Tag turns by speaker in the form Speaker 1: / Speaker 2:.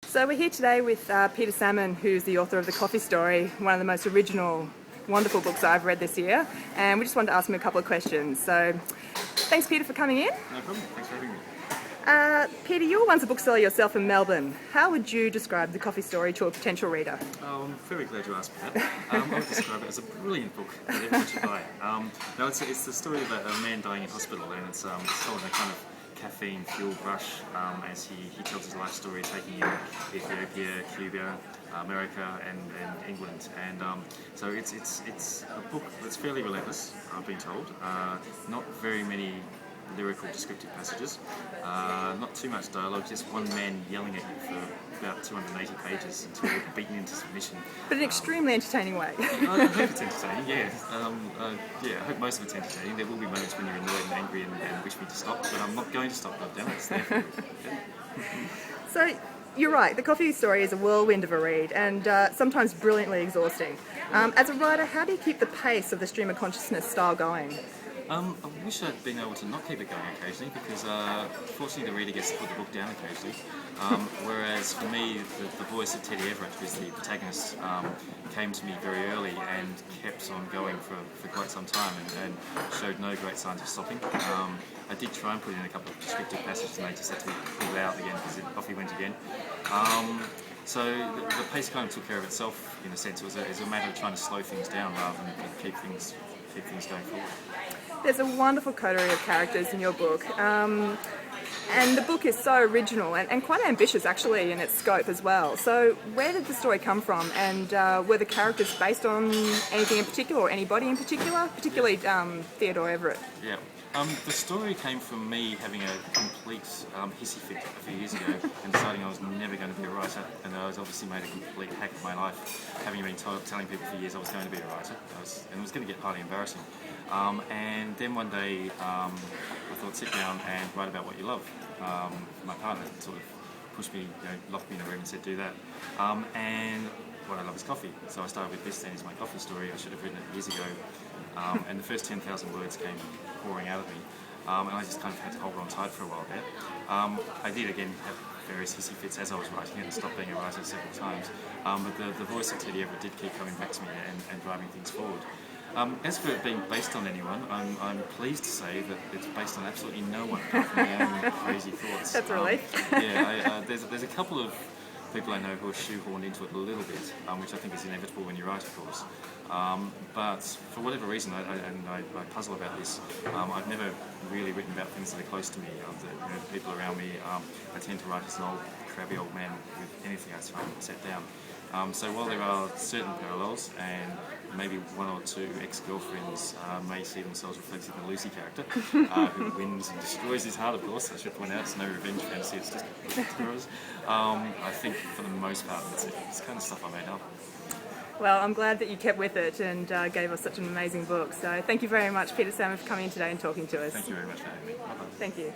Speaker 1: So we're here today with Peter Salmon, who's the author of The Coffee Story, one of the most original, wonderful books I've read this year. And we just wanted to ask him a couple of questions. So thanks, Peter, for coming in.
Speaker 2: No problem. Thanks for having me.
Speaker 1: Peter, you're once a bookseller yourself in Melbourne. How would you describe The Coffee Story to a potential reader?
Speaker 2: I'm very glad you asked me that. I would describe it as a brilliant book that everyone should buy. No, it's the story about a man dying in hospital, and it's told in a kind of caffeine-fueled rush as he tells his life story, taking in Ethiopia, Cuba, America, and England. And so it's a book that's fairly relentless, I've been told. Not very many lyrical descriptive passages, not too much dialogue, just one man yelling at you for about 280 pages until you're beaten into submission.
Speaker 1: But in an extremely entertaining way.
Speaker 2: I hope it's entertaining, yeah. I hope most of it's entertaining. There will be moments when you're annoyed and angry and wish me to stop, but I'm not going to stop, goddammit, it's there for you.
Speaker 1: So, you're right, The Coffee Story is a whirlwind of a read and sometimes brilliantly exhausting. As a writer, how do you keep the pace of the stream of consciousness style going?
Speaker 2: I wish I'd been able to not keep it going occasionally because fortunately the reader gets to put the book down occasionally. Whereas for me, the voice of Teddy Everett, who's the protagonist, came to me very early and kept on going for quite some time and showed no great signs of stopping. I did try and put in a couple of descriptive passages and they just had to be pulled out again because off he went again. So the pace kind of took care of itself in a sense. It was a matter of trying to slow things down rather than keep things going forward.
Speaker 1: There's a wonderful coterie of characters in your book, and the book is so original and quite ambitious actually in its scope as well. So where did the story come from, and were the characters based on anything in particular or anybody in particular, particularly Theodore Everett?
Speaker 2: Yeah. The story came from me having a complete hissy fit a few years ago and deciding I was never going to be a writer, and I was obviously made a complete hack of my life, having been telling people for years I was going to be a writer, and it was going to get highly embarrassing. And then one day I thought, sit down and write about what you love. My partner sort of pushed me, locked me in a room and said, do that. And what I love is coffee. So I started with this then is my coffee story. I should have written it years ago. And the first 10,000 words came pouring out of me. And I just kind of had to hold on tight for a while there. I did again have various hissy fits as I was writing it and stopped being a writer several times. But the voice of Teddy Everett did keep coming back to me and driving things forward. As for it being based on anyone, I'm pleased to say that it's based on absolutely no one apart from my own crazy thoughts.
Speaker 1: That's a relief.
Speaker 2: There's a couple of people I know who are shoehorned into it a little bit, which I think is inevitable when you write, of course. But for whatever reason, I puzzle about this, I've never really written about things that are close to me, the people around me. I tend to write as an old, crabby old man with anything I set down. So while there are certain parallels, and maybe one or two ex-girlfriends may see themselves reflected in the Lucy character, who wins and destroys his heart, of course. I should point out, it's no revenge fantasy, it's just heroes. I think for the most part, it's kind of stuff I made up.
Speaker 1: Well, I'm glad that you kept with it and gave us such an amazing book. So thank you very much, Peter Salmon, for coming in today and talking to us.
Speaker 2: Thank you very much for having me. Bye-bye.
Speaker 1: Thank you.